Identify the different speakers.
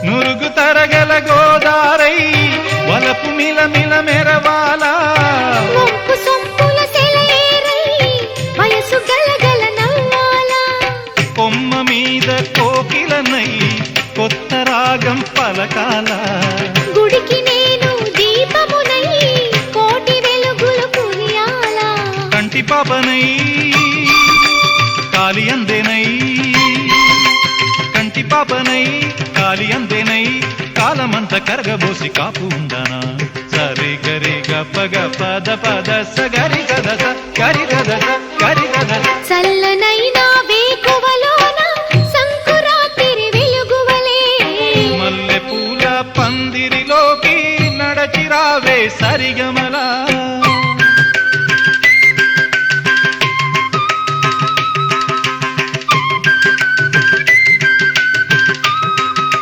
Speaker 1: నురుగు తరగల గోదారై వలపు మిలమిల మెరవాల
Speaker 2: వంపు సొంపుల సెలయేరై వయసు గలగల నవ్వాల
Speaker 1: కొమ్మ మీద కోకిలనై కొత్త రాగం పలకాల
Speaker 2: గుడికి నేను దీపమునై కోటి వెలుగులు కురియాల
Speaker 1: కంటి పాపనై కాలి అందేనై కంటి పాపనై కాలి అందేనై కాలమంత కరగబోసి కాపు ఉందనా సరి గరి గప పద పద సగరి గద గరి గద గరి గద
Speaker 2: చల్లనైనా వేకువలోన సంకురాత్రి వెలుగువలే
Speaker 1: మల్లె పూల పందిరిలోకి నడచిరావే సరిగమలా